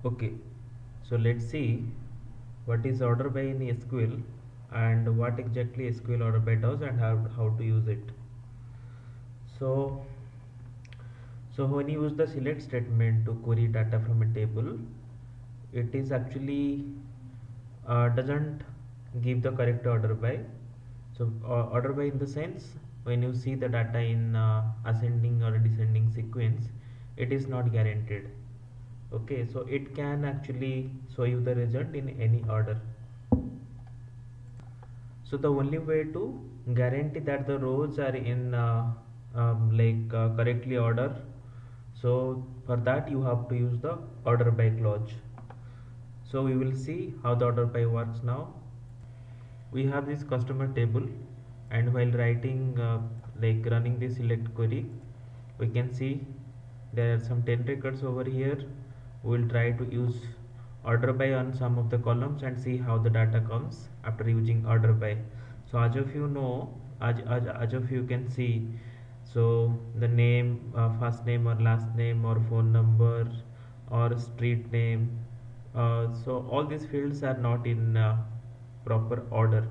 Okay, so let's see what is order by in SQL and what exactly SQL order by does and how to use it. So, so when you use the select statement to query data from a table, it is actually doesn't give the correct order by. So order by in the sense when you see the data in ascending or descending sequence, it is not guaranteed. Okay, so it can actually show you the result in any order. So the only way to guarantee that the rows are in correctly order, so for that you have to use the order by clause. So we will see how the order by works now. We have this customer table, and while writing running the select query, we can see there are some 10 records over here. We will try to use order by on some of the columns and see how the data comes after using order by. So as of you know, as of you can see, so the name, first name or last name or phone number or street name, so all these fields are not in proper order.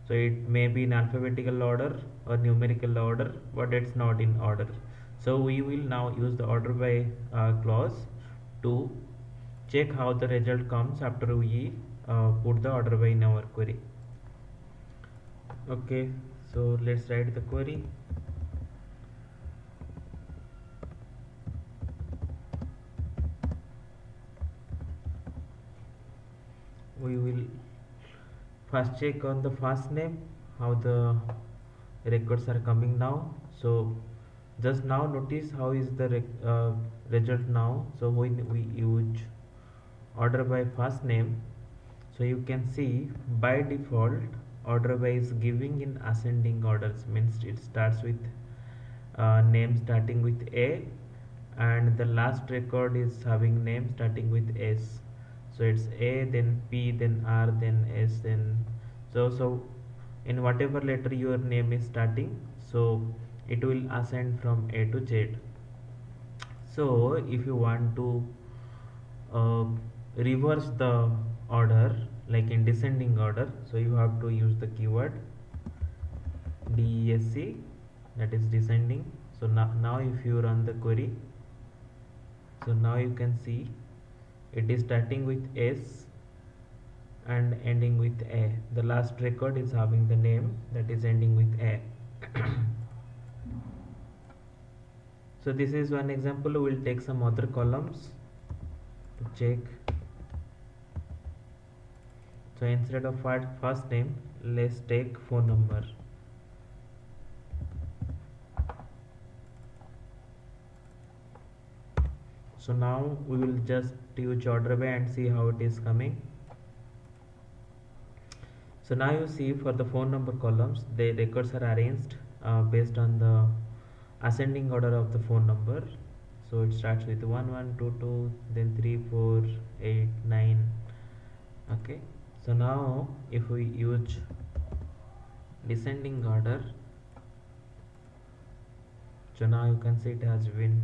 So it may be in alphabetical order or numerical order, but it's not in order. So we will now use the order by clause to check how the result comes after we put the order by in our query. Okay, so let's write the query. We will first check on the first name how the records are coming now. So just now notice how is the result now. So when we use order by first name, so you can see by default order by is giving in ascending orders, means it starts with name starting with A, and the last record is having name starting with S. So it's A, then P, then R, then S, then so in whatever letter your name is starting, so it will ascend from A to Z. So if you want to uh, reverse the order like in descending order, so you have to use the keyword DESC, that is descending. So now if you run the query, so now you can see it is starting with S and ending with A. The last record is having the name that is ending with A. So this is one example. We will take some other columns to check. So instead of first name, let's take phone number. So now we will just use order by and see how it is coming. So now you see for the phone number columns, the records are arranged based on the ascending order of the phone number. So it starts with 1 1 2 2, then 3 4 8 9. Okay, so now if we use descending order, so now you can see it has been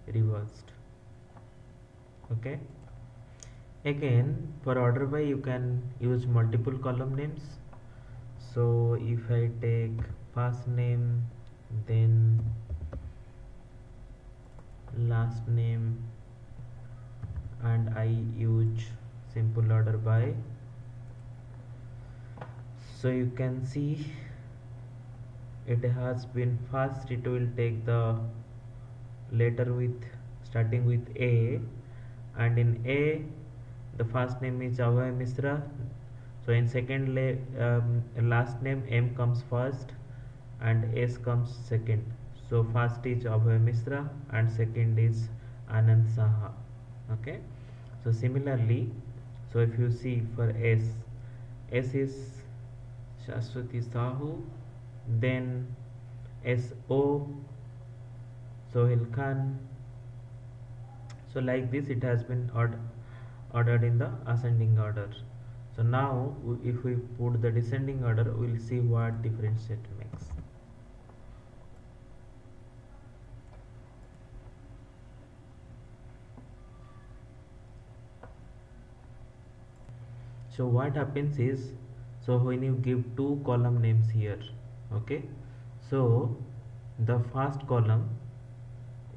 reversed. Okay, again for order by you can use multiple column names. So if I take first name, then last name, and I use simple order by, so you can see it has been first it will take the letter with starting with A, and in A the first name is Abhay Misra. So in second last name M comes first and S comes second. So first is Abhay Misra and second is Anand Saha. Okay, so similarly, so if you see for S is Shashwati Sahu, then SO Sohail Khan. So like this it has been ordered in the ascending order. So now if we put the descending order, we will see what difference it makes. So what happens is, so when you give two column names here, okay, so the first column,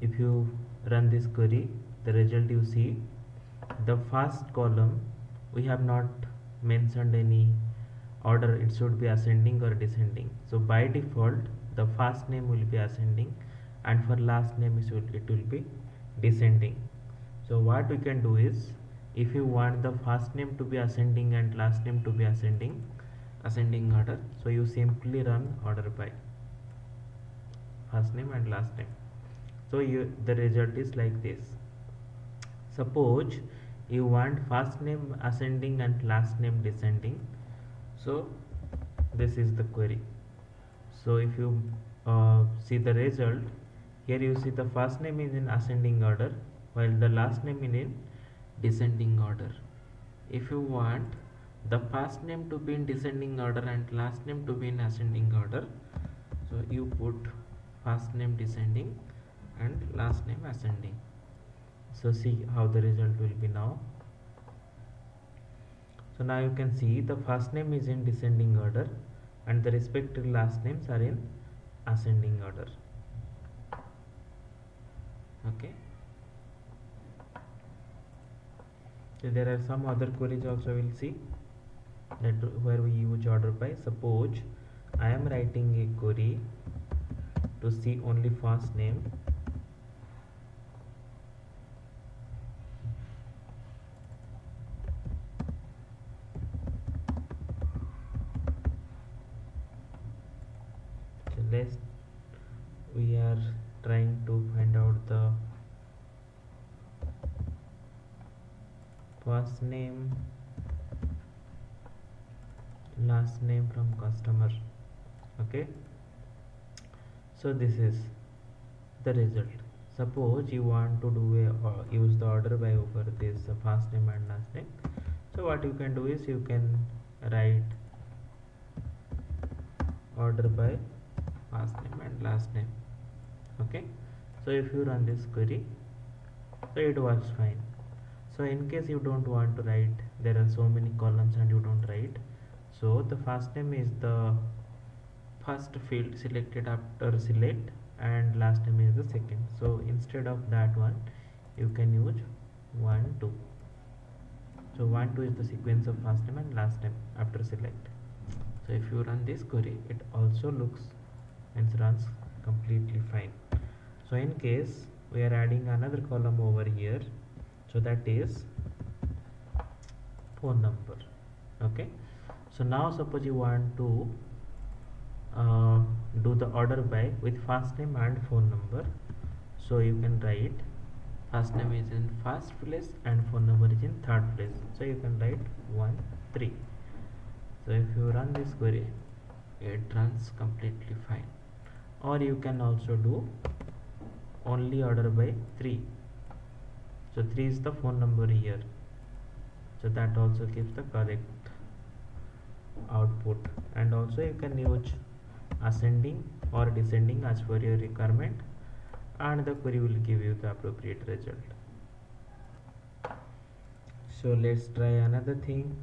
if you run this query, the result you see, the first column we have not mentioned any order, it should be ascending or descending. So by default the first name will be ascending, and for last name it will be descending. So what we can do is, if you want the first name to be ascending and last name to be ascending order, so you simply run order by first name and last name. So the result is like this. Suppose you want first name ascending and last name descending, so this is the query. So if you see the result, here you see the first name is in ascending order while the last name is in descending order. If you want the first name to be in descending order and last name to be in ascending order, so you put first name descending and last name ascending. So see how the result will be now. So now you can see the first name is in descending order and the respective last names are in ascending order. Okay. So there are some other queries also we'll see, that where we use order by. Suppose I am writing a query to see only first name. So we are trying to find out the first name, last name from customer. Okay, so this is the result. Suppose you want to do use the order by over this first name and last name. So what you can do is, you can write order by first name and last name. Okay, so if you run this query, so it works fine. So in case you don't want to write, there are so many columns and you don't write, so the first name is the first field selected after select and last name is the second. So instead of that one, you can use 1 2. So 1 2 is the sequence of first name and last name after select. So if you run this query, it also looks and runs completely fine. So in case we are adding another column over here, so that is phone number. Okay, so now suppose you want to do the order by with first name and phone number. So you can write first name is in first place and phone number is in third place. So you can write 1 3. So if you run this query, it runs completely fine. Or you can also do only order by 3. So 3 is the phone number here, so that also gives the correct output. And also you can use ascending or descending as per your requirement, and the query will give you the appropriate result. So let's try another thing.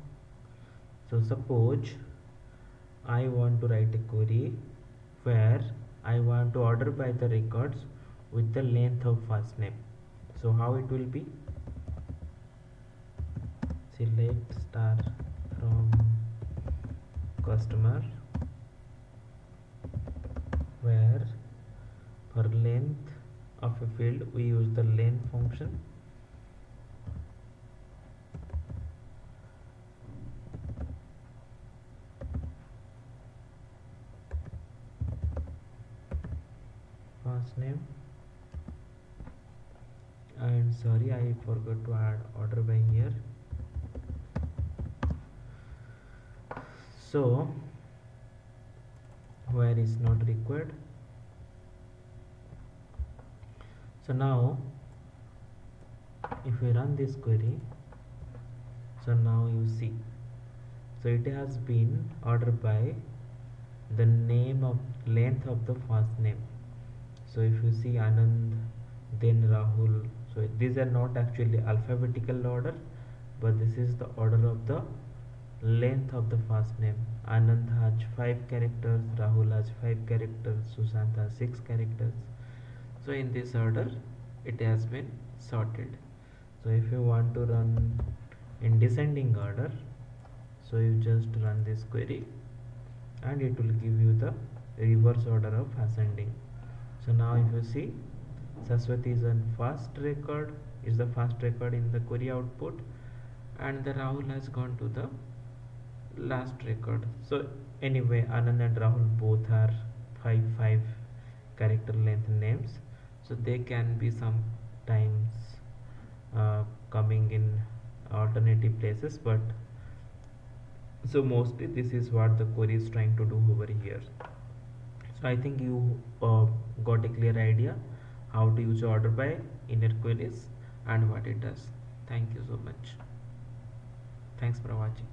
So suppose I want to write a query where I want to order by the records with the length of first name. So how it will be? Select star from customer, where for length of a field we use the length function. First name, and sorry, I forgot to add order by here. So where is not required. So now if we run this query, so now you see, so it has been ordered by the name of length of the first name. So if you see Anand, then Rahul, so these are not actually alphabetical order, but this is the order of the length of the first name. Anand has 5 characters, Rahul has 5 characters, Sushant has 6 characters. So in this order it has been sorted. So if you want to run in descending order, so you just run this query and it will give you the reverse order of ascending. So now if you see, Saraswati is on first record, is the first record in the query output, and the Rahul has gone to the last record. So anyway, Anand and Rahul both are 5 character length names, so they can be sometimes coming in alternative places, but so mostly this is what the query is trying to do over here. So I think you got a clear idea how to use order by inner queries and what it does. Thank you so much. Thanks for watching.